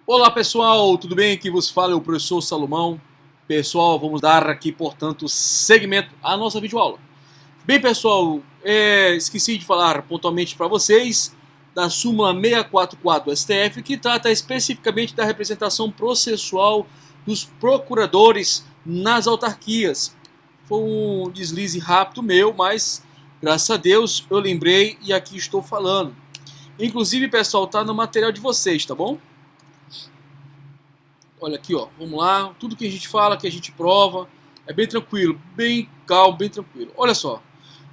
Olá pessoal, tudo bem? Aqui vos fala é o professor Salomão. Pessoal, vamos dar aqui, portanto, seguimento à nossa videoaula. Bem pessoal, esqueci de falar pontualmente para vocês da súmula 644 do STF, que trata especificamente da representação processual dos procuradores nas autarquias. Foi um deslize rápido meu, mas graças a Deus eu lembrei e aqui estou falando. Inclusive, pessoal, tá no material de vocês, tá bom? Olha aqui, ó, vamos lá. Tudo que a gente fala, que a gente prova, é bem tranquilo, bem calmo, bem tranquilo. Olha só,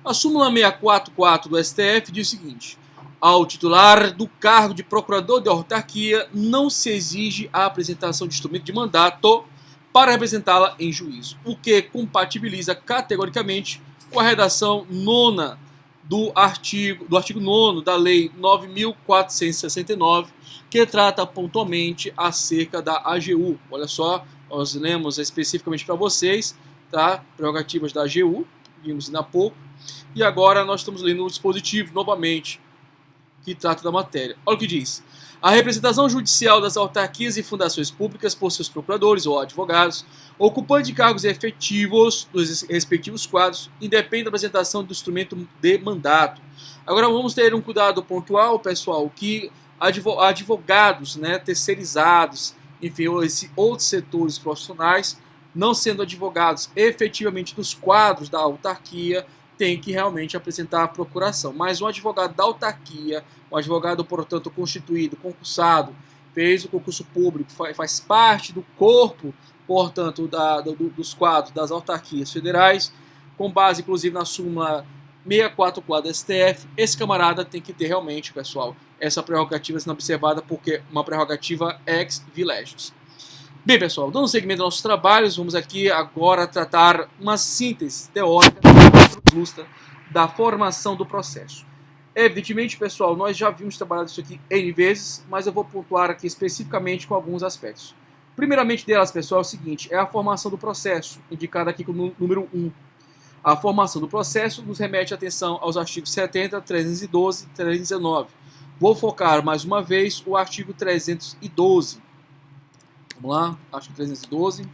a súmula 644 do STF diz o seguinte: ao titular do cargo de procurador de autarquia não se exige a apresentação de instrumento de mandato para representá-la em juízo, o que compatibiliza categoricamente com a redação nona do artigo 9º da Lei 9.469, que trata pontualmente acerca da AGU. Olha só, nós lemos especificamente para vocês, tá? Prerrogativas da AGU, vimos ainda há pouco, e agora nós estamos lendo o dispositivo novamente, que trata da matéria. Olha o que diz: a representação judicial das autarquias e fundações públicas por seus procuradores ou advogados, ocupantes de cargos efetivos dos respectivos quadros, independe da apresentação do instrumento de mandato. Agora vamos ter um cuidado pontual, pessoal, que advogados, né, terceirizados, enfim, outros setores profissionais, não sendo advogados efetivamente dos quadros da autarquia, tem que realmente apresentar a procuração. Mas um advogado da autarquia, um advogado, portanto, constituído, concursado, fez o concurso público, faz parte do corpo, portanto, dos quadros das autarquias federais, com base, inclusive, na súmula 644 do STF, esse camarada tem que ter realmente, pessoal, essa prerrogativa sendo observada, porque é uma prerrogativa ex vileges. Bem, pessoal, dando seguimento aos nossos trabalhos, vamos aqui agora tratar uma síntese teórica justa da formação do processo. Evidentemente, pessoal, nós já vimos trabalhado isso aqui N vezes, mas eu vou pontuar aqui especificamente com alguns aspectos. Primeiramente delas, pessoal, é o seguinte: é a formação do processo, indicada aqui como número 1. A formação do processo nos remete a atenção aos artigos 70, 312 e 319. Vou focar mais uma vez o artigo 312. Vamos lá, artigo 312.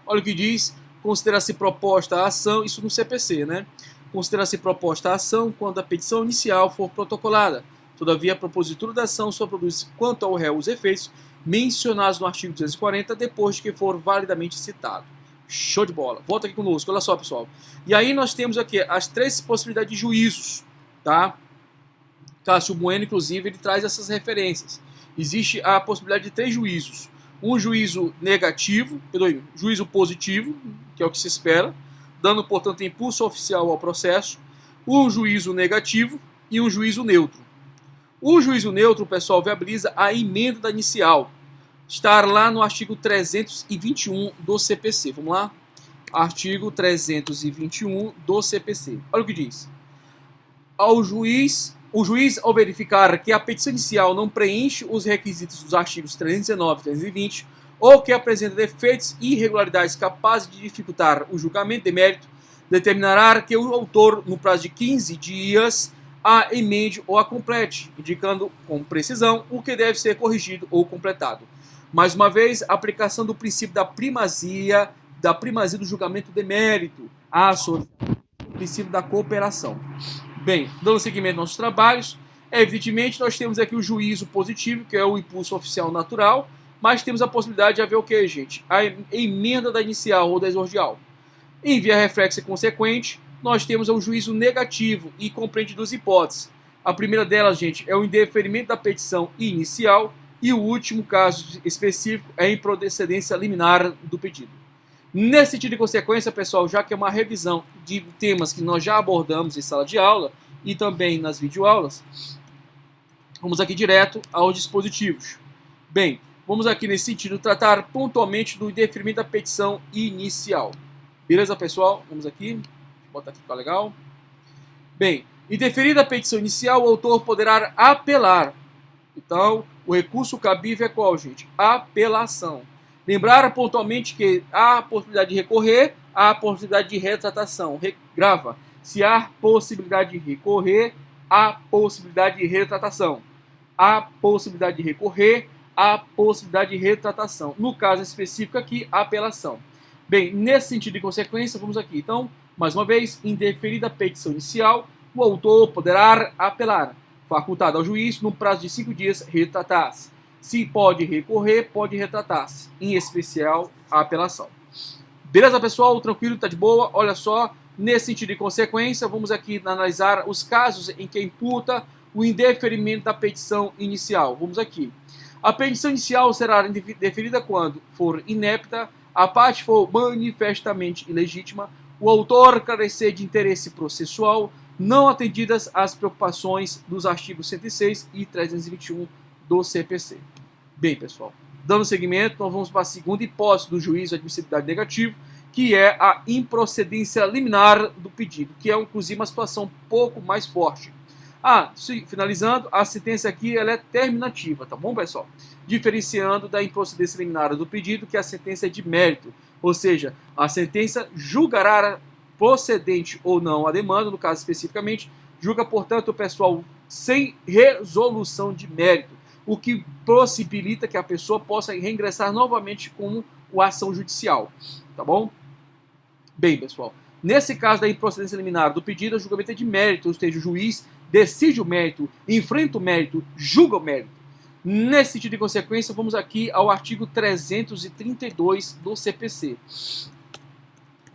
Olha o que diz: considera-se proposta a ação, isso no CPC, né? Considera-se proposta a ação quando a petição inicial for protocolada. Todavia, a propositura da ação só produz quanto ao réu os efeitos mencionados no artigo 340 depois de que for validamente citado. Show de bola. Volta aqui conosco, olha só, pessoal. E aí nós temos aqui as três possibilidades de juízos, tá? Cássio Bueno, inclusive, ele traz essas referências. Existe a possibilidade de 3 juízos: um juízo negativo, juízo positivo, que é o que se espera, dando, portanto, impulso oficial ao processo, um juízo negativo e um juízo neutro. O juízo neutro, pessoal, viabiliza a emenda da inicial, estar lá no artigo 321 do CPC. Vamos lá? Artigo 321 do CPC. Olha o que diz: o juiz, ao verificar que a petição inicial não preenche os requisitos dos artigos 319 e 320, ou que apresenta defeitos e irregularidades capazes de dificultar o julgamento de mérito, determinará que o autor, no prazo de 15 dias, a emende ou a complete, indicando com precisão o que deve ser corrigido ou completado. Mais uma vez, a aplicação do princípio da primazia do julgamento de mérito, o princípio da cooperação. Bem, dando seguimento aos nossos trabalhos, evidentemente nós temos aqui o juízo positivo, que é o impulso oficial natural, mas temos a possibilidade de haver o que, gente? A emenda da inicial ou da exordial. Em via reflexa e consequente, nós temos o juízo negativo e compreende duas hipóteses. A primeira delas, gente, é o indeferimento da petição inicial, e o último caso específico é a improcedência liminar do pedido. Nesse sentido de consequência, pessoal, já que é uma revisão de temas que nós já abordamos em sala de aula e também nas videoaulas, vamos aqui direto aos dispositivos. Bem, vamos aqui nesse sentido tratar pontualmente do indeferimento da petição inicial. Beleza, pessoal? Vamos aqui. Vou botar aqui para ficar legal. Bem, indeferida a petição inicial, o autor poderá apelar. Então, o recurso cabível é qual, gente? Apelação. Lembrar pontualmente que há a possibilidade de recorrer, há a possibilidade de retratação. Grava. Se há possibilidade de recorrer, há possibilidade de retratação. Há possibilidade de recorrer, a possibilidade de retratação. No caso específico aqui, a apelação. Bem, nesse sentido de consequência, vamos aqui. Então, mais uma vez, indeferida a petição inicial, o autor poderá apelar, facultado ao juiz, no prazo de 5 dias, retratar-se. Se pode recorrer, pode retratar-se, em especial a apelação. Beleza, pessoal? Tranquilo? Tá de boa? Olha só, nesse sentido de consequência, vamos aqui analisar os casos em que imputa o indeferimento da petição inicial. Vamos aqui. A petição inicial será deferida quando for inepta, a parte for manifestamente ilegítima, o autor carecer de interesse processual, não atendidas as preocupações dos artigos 106 e 321 do CPC. Bem, pessoal, dando seguimento, nós vamos para a segunda hipótese do juízo de admissibilidade negativo, que é a improcedência liminar do pedido, que é, inclusive, uma situação um pouco mais forte. Finalizando, a sentença aqui ela é terminativa, tá bom, pessoal? Diferenciando da improcedência liminar do pedido, que é a sentença é de mérito, ou seja, a sentença julgará procedente ou não a demanda, no caso especificamente, julga, portanto, o pessoal sem resolução de mérito, o que possibilita que a pessoa possa reingressar novamente com a ação judicial, tá bom? Bem, pessoal, nesse caso da improcedência liminar do pedido, o julgamento é de mérito, ou seja, o juiz decide o mérito, enfrenta o mérito, julga o mérito. Nesse sentido de consequência, vamos aqui ao artigo 332 do CPC.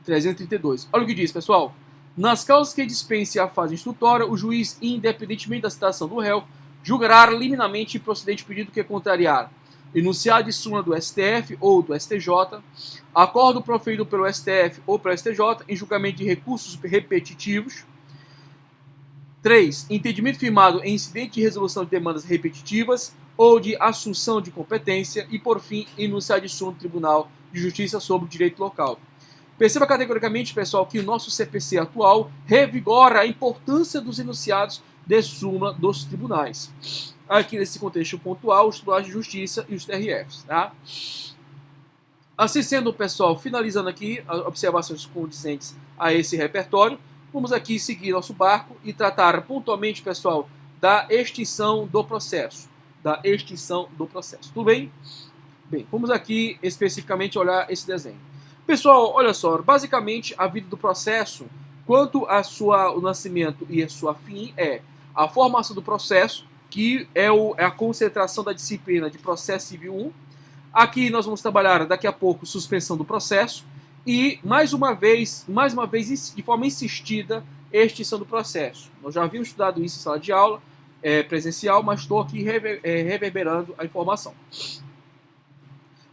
332. Olha o que diz, pessoal. Nas causas que dispense a fase instrutória, o juiz, independentemente da citação do réu, julgará liminarmente improcedente o pedido que contrariar enunciado de súmula do STF ou do STJ, acordo proferido pelo STF ou pelo STJ em julgamento de recursos repetitivos. 3. Entendimento firmado em incidente de resolução de demandas repetitivas ou de assunção de competência. E, por fim, enunciado de súmula do Tribunal de Justiça sobre o direito local. Perceba categoricamente, pessoal, que o nosso CPC atual revigora a importância dos enunciados de súmula dos tribunais. Aqui nesse contexto pontual, os tribunais de justiça e os TRFs, tá? Assim sendo, pessoal, finalizando aqui as observações condizentes a esse repertório, vamos aqui seguir nosso barco e tratar pontualmente, pessoal, da extinção do processo. Da extinção do processo. Tudo bem? Bem, vamos aqui especificamente olhar esse desenho. Pessoal, olha só, basicamente a vida do processo, quanto o nascimento e a sua fim, é a formação do processo, que é a concentração da disciplina de processo civil 1. Aqui nós vamos trabalhar daqui a pouco suspensão do processo e mais uma vez de forma insistida, extinção do processo. Nós já havíamos estudado isso em sala de aula presencial, mas estou aqui reverberando a informação.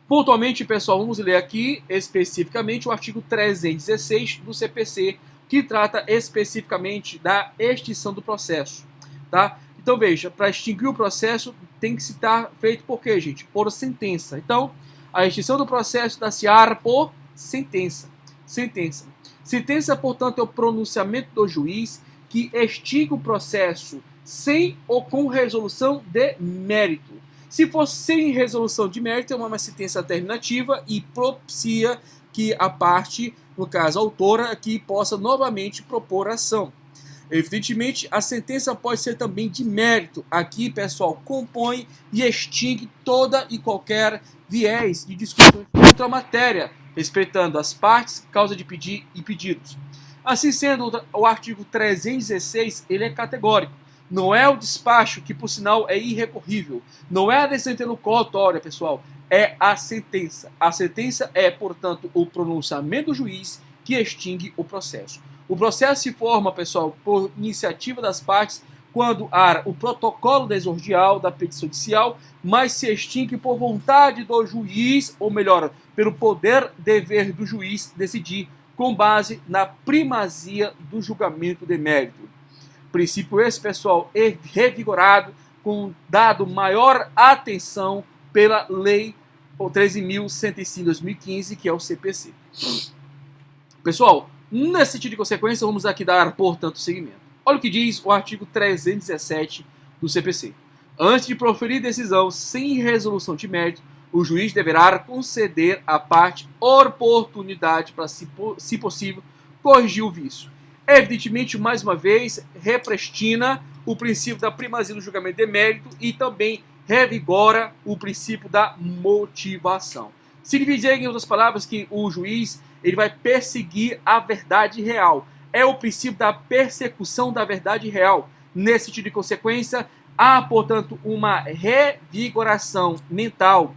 Pontualmente, pessoal, vamos ler aqui especificamente o artigo 316 do CPC, que trata especificamente da extinção do processo, tá? Então, veja, para extinguir o processo tem que estar feito por quê, gente? Por sentença. Então, a extinção do processo dá-se-á por sentença. Sentença. Sentença, portanto, é o pronunciamento do juiz que extingue o processo sem ou com resolução de mérito. Se for sem resolução de mérito, é uma sentença terminativa e propicia que a parte, no caso a autora, aqui possa novamente propor ação. Evidentemente, a sentença pode ser também de mérito. Aqui, pessoal, compõe e extingue toda e qualquer viés de discussão contra a matéria, respeitando as partes, causa de pedir e pedidos. Assim sendo, o artigo 316 ele é categórico. Não é o despacho, que por sinal é irrecorrível. Não é a decisão interlocutória, pessoal. É a sentença. A sentença é, portanto, o pronunciamento do juiz que extingue o processo. O processo se forma, pessoal, por iniciativa das partes quando há o protocolo desordial da petição inicial, mas se extingue por vontade do juiz, ou melhor, pelo poder dever do juiz decidir com base na primazia do julgamento de mérito. Princípio esse, pessoal, é revigorado com dado maior atenção pela Lei 13.105 de 2015, que é o CPC. Pessoal, nesse sentido de consequência, vamos aqui dar, portanto, seguimento. Olha o que diz o artigo 317 do CPC. Antes de proferir decisão sem resolução de mérito, o juiz deverá conceder à parte oportunidade para, se possível, corrigir o vício. Evidentemente, mais uma vez, represtina o princípio da primazia do julgamento de mérito e também revigora o princípio da motivação. Significa dizer, em outras palavras, que o juiz ele vai perseguir a verdade real. É o princípio da persecução da verdade real. Nesse sentido de consequência, há, portanto, uma revigoração mental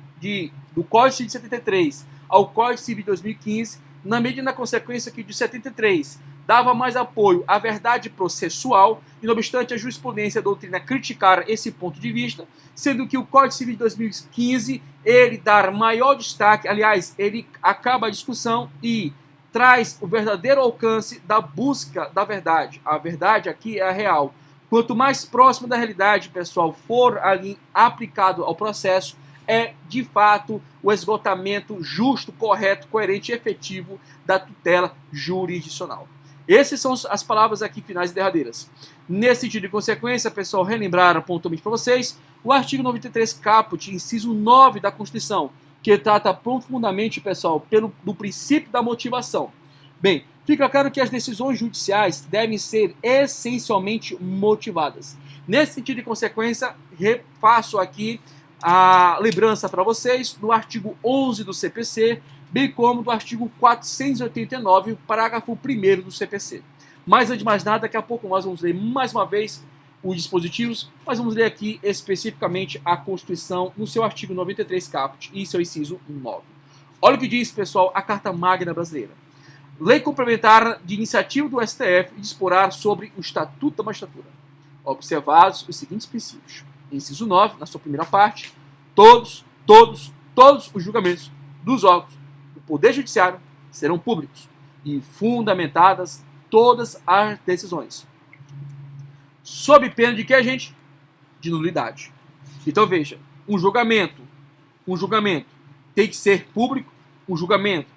do Código Civil de 73 ao Código Civil de 2015, na medida da consequência que de 73 dava mais apoio à verdade processual, e não obstante a jurisprudência e a doutrina criticar esse ponto de vista, sendo que o Código Civil de 2015 ele dá maior destaque, aliás, ele acaba a discussão e traz o verdadeiro alcance da busca da verdade. A verdade aqui é a real. Quanto mais próximo da realidade, pessoal, for ali aplicado ao processo, é de fato o esgotamento justo, correto, coerente e efetivo da tutela jurisdicional. Essas são as palavras aqui finais e derradeiras. Nesse sentido de consequência, pessoal, relembrar pontualmente para vocês o artigo 93 caput, inciso 9 da Constituição, que trata profundamente, pessoal, do princípio da motivação. Bem, fica claro que as decisões judiciais devem ser essencialmente motivadas. Nesse sentido de consequência, refaço aqui a lembrança para vocês do artigo 11 do CPC, bem como do artigo 489, parágrafo 1º do CPC. Mas, antes de mais nada, daqui a pouco nós vamos ler mais uma vez os dispositivos, mas vamos ler aqui especificamente a Constituição no seu artigo 93 caput e seu inciso 9. Olha o que diz, pessoal, a Carta Magna Brasileira. Lei complementar de iniciativa do STF disporá sobre o Estatuto da Magistratura. Observados os seguintes princípios. Inciso 9, na sua primeira parte, todos os julgamentos dos órgãos do Poder Judiciário serão públicos e fundamentadas todas as decisões. Sob pena de que, gente? De nulidade. Então veja, um julgamento tem que ser público, um julgamento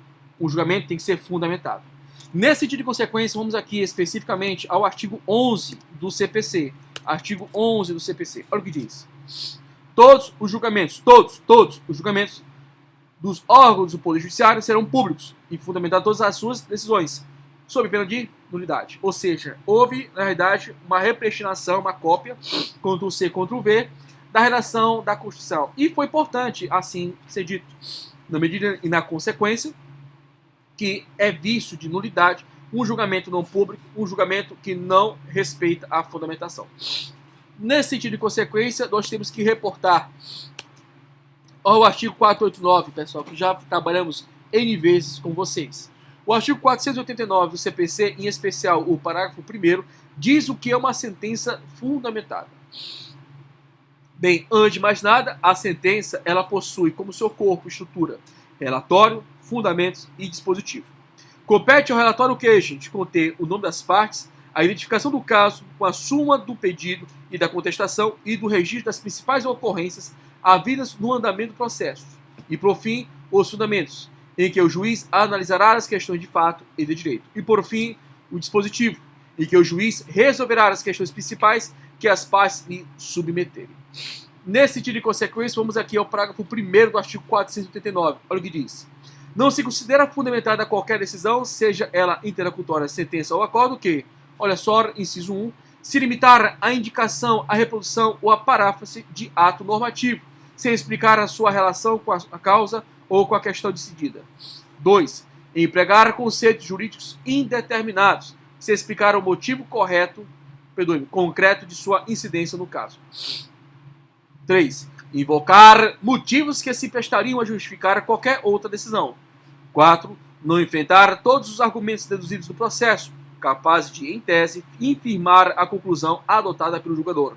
tem que ser fundamentado. Nesse sentido de consequência, vamos aqui especificamente ao artigo 11 do CPC. Artigo 11 do CPC. Olha o que diz. Todos os julgamentos dos órgãos do Poder Judiciário serão públicos e fundamentadas todas as suas decisões, sob pena de nulidade. Ou seja, houve, na realidade, uma repristinação, uma cópia, Ctrl+C, Ctrl+V, da redação da Constituição. E foi importante, assim ser dito, na medida e na consequência, que é vício de nulidade um julgamento não público, um julgamento que não respeita a fundamentação. Nesse sentido de consequência, nós temos que reportar ao artigo 489, pessoal, que já trabalhamos N vezes com vocês. O artigo 489 do CPC, em especial o parágrafo 1º, diz o que é uma sentença fundamentada. Bem, antes de mais nada, a sentença ela possui como seu corpo estrutura relatório, fundamentos e dispositivo. Compete ao relatório o que, gente? Conter o nome das partes, a identificação do caso, com a suma do pedido e da contestação e do registro das principais ocorrências havidas no andamento do processo. E, por fim, os fundamentos, em que o juiz analisará as questões de fato e de direito. E, por fim, o dispositivo, em que o juiz resolverá as questões principais que as partes lhe submeterem. Nesse sentido de consequência, vamos aqui ao parágrafo 1º do artigo 489. Olha o que diz. Não se considera fundamentada qualquer decisão, seja ela interlocutória, sentença ou acordo, que, olha só, inciso 1, se limitar à indicação, à reprodução ou à paráfrase de ato normativo, sem explicar a sua relação com a causa ou com a questão decidida. 2. Empregar conceitos jurídicos indeterminados, sem explicar o motivo concreto de sua incidência no caso. 3. Invocar motivos que se prestariam a justificar qualquer outra decisão. 4. Não enfrentar todos os argumentos deduzidos do processo, capazes de, em tese, infirmar a conclusão adotada pelo julgador.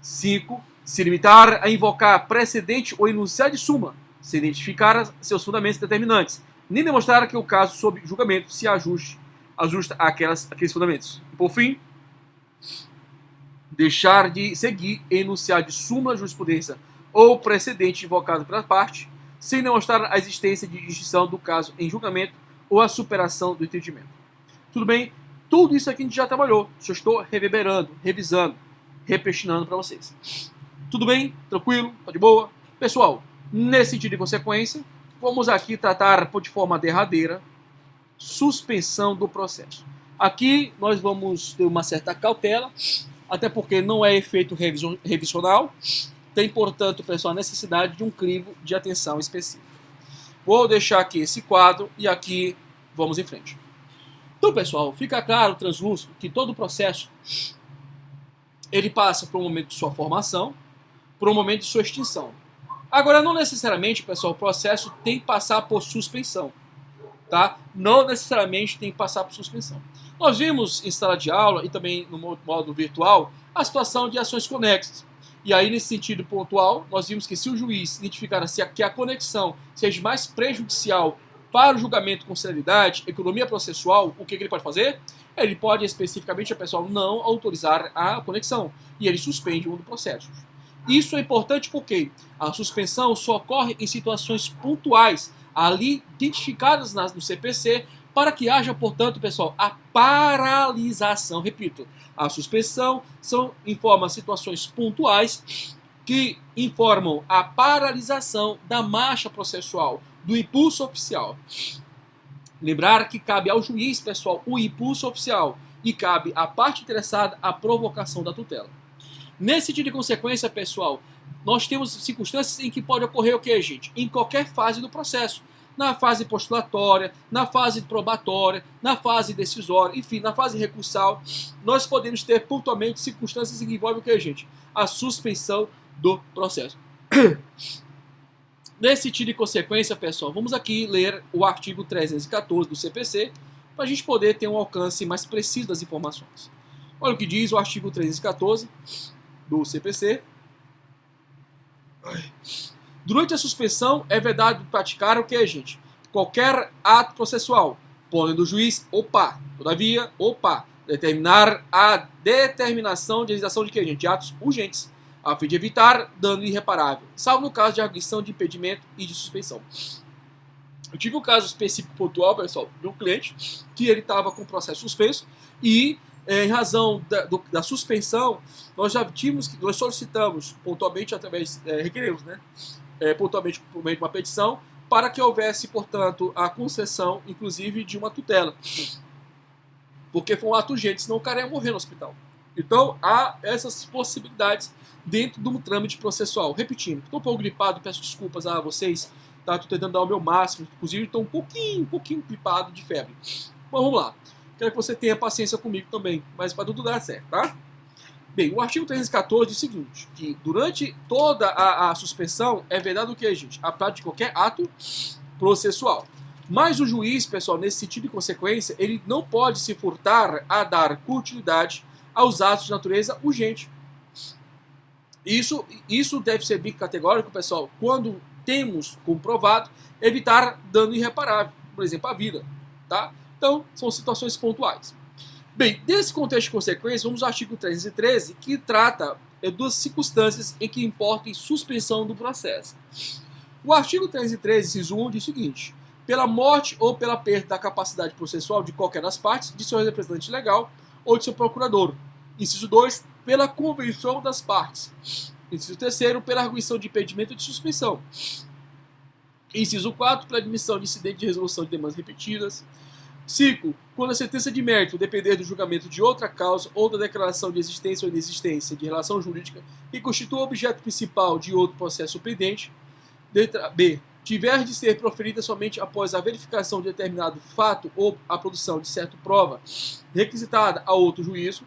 5. Se limitar a invocar precedente ou enunciado de súmula, sem identificar seus fundamentos determinantes, nem demonstrar que o caso sob julgamento se ajusta àqueles fundamentos. E, por fim, deixar de seguir enunciado de súmula, jurisprudência ou precedente invocado pela parte, sem demonstrar a existência de distinção do caso em julgamento ou a superação do entendimento. Tudo bem? Tudo isso aqui a gente já trabalhou. Só estou reverberando, revisando, repristinando para vocês. Tudo bem? Tranquilo? Tá de boa? Pessoal, nesse sentido de consequência, vamos aqui tratar de forma derradeira suspensão do processo. Aqui nós vamos ter uma certa cautela, até porque não é efeito revisional. tem, portanto, pessoal, a necessidade de um crivo de atenção específico. Vou deixar aqui esse quadro e aqui vamos em frente. Então, pessoal, fica claro, translúcido, que todo o processo ele passa por um momento de sua formação, por um momento de sua extinção. Agora, não necessariamente, pessoal, o processo tem que passar por suspensão. Tá? Não necessariamente tem que passar por suspensão. Nós vimos em sala de aula e também no modo virtual a situação de ações conexas. E aí, nesse sentido pontual, nós vimos que se o juiz identificar que a conexão seja mais prejudicial para o julgamento com celeridade, economia processual, o que ele pode fazer? Ele pode especificamente, pessoal, não autorizar a conexão. E ele suspende um dos processos. Isso é importante porque a suspensão só ocorre em situações pontuais, ali identificadas no CPC, para que haja, portanto, pessoal, a paralisação. Repito, a suspensão informa situações pontuais que informam a paralisação da marcha processual, do impulso oficial. Lembrar que cabe ao juiz, pessoal, o impulso oficial e cabe à parte interessada a provocação da tutela. Nesse sentido de consequência, pessoal, nós temos circunstâncias em que pode ocorrer o que, gente? Em qualquer fase do processo. Na fase postulatória, na fase probatória, na fase decisória, enfim, na fase recursal, nós podemos ter pontualmente circunstâncias em que envolvem o que, gente? A suspensão do processo. Nesse sentido de consequência, pessoal, vamos aqui ler o artigo 314 do CPC para a gente poder ter um alcance mais preciso das informações. Olha o que diz o artigo 314 do CPC. Durante a suspensão, é vedado praticar o que, gente? Qualquer ato processual, podendo o juiz, todavia, determinar a determinação de realização de que, gente? De atos urgentes, a fim de evitar dano irreparável, salvo no caso de arguição de impedimento e de suspensão. Eu tive um caso específico pontual, pessoal, de um cliente que ele estava com o processo suspenso e, em razão da suspensão, nós solicitamos pontualmente requerimos, né? Pontualmente por meio de uma petição, para que houvesse, portanto, a concessão, inclusive, de uma tutela. Porque foi um ato urgente, senão o cara ia morrer no hospital. Então, há essas possibilidades dentro de um trâmite processual. Repetindo, estou um pouco gripado, peço desculpas a vocês, tá? Estou tentando dar o meu máximo, inclusive estou um pouquinho gripado de febre. Mas vamos lá. Quero que você tenha paciência comigo também, mas para tudo dar certo, tá? Bem, o artigo 314 diz o seguinte, que durante toda a suspensão é vedado o que, gente? A prática de qualquer ato processual. Mas o juiz, pessoal, nesse sentido de consequência, ele não pode se furtar a dar continuidade aos atos de natureza urgente. Isso deve ser bem categórico, pessoal, quando temos comprovado evitar dano irreparável, por exemplo, à vida, tá? Então, são situações pontuais. Bem, nesse contexto de consequência, vamos ao artigo 313, que trata duas circunstâncias em que importam suspensão do processo. O artigo 313, inciso 1, diz o seguinte: pela morte ou pela perda da capacidade processual de qualquer das partes, de seu representante legal ou de seu procurador. Inciso 2, pela convenção das partes. Inciso 3, pela arguição de impedimento de suspensão. Inciso 4, pela admissão de incidente de resolução de demandas repetidas. 5. Quando a sentença de mérito depender do julgamento de outra causa ou da declaração de existência ou inexistência de relação jurídica que constitua o objeto principal de outro processo pendente. B. Tiver de ser proferida somente após a verificação de determinado fato ou a produção de certa prova requisitada a outro juízo.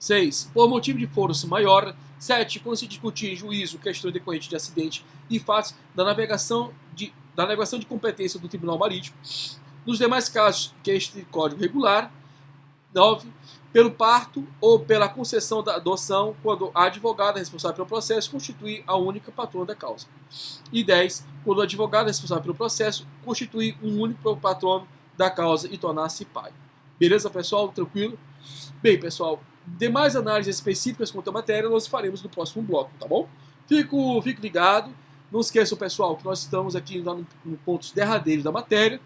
6. Por motivo de força maior. 7. Quando se discutir em juízo questões decorrentes de acidente e fatos da navegação de competência do Tribunal Marítimo. Nos demais casos, que este código regular. 9. Pelo parto ou pela concessão da adoção, quando a advogada responsável pelo processo constitui a única patrona da causa. E 10. Quando o advogado responsável pelo processo constitui um único patrono da causa e tornar-se pai. Beleza, pessoal? Tranquilo? Bem, pessoal, demais análises específicas quanto à matéria nós faremos no próximo bloco, tá bom? Fique ligado. Não esqueçam, pessoal, que nós estamos aqui no pontos derradeiros da matéria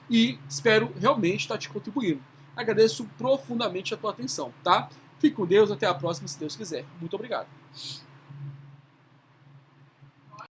e espero realmente estar te contribuindo. Agradeço profundamente a tua atenção, tá? Fique com Deus, até a próxima, se Deus quiser. Muito obrigado.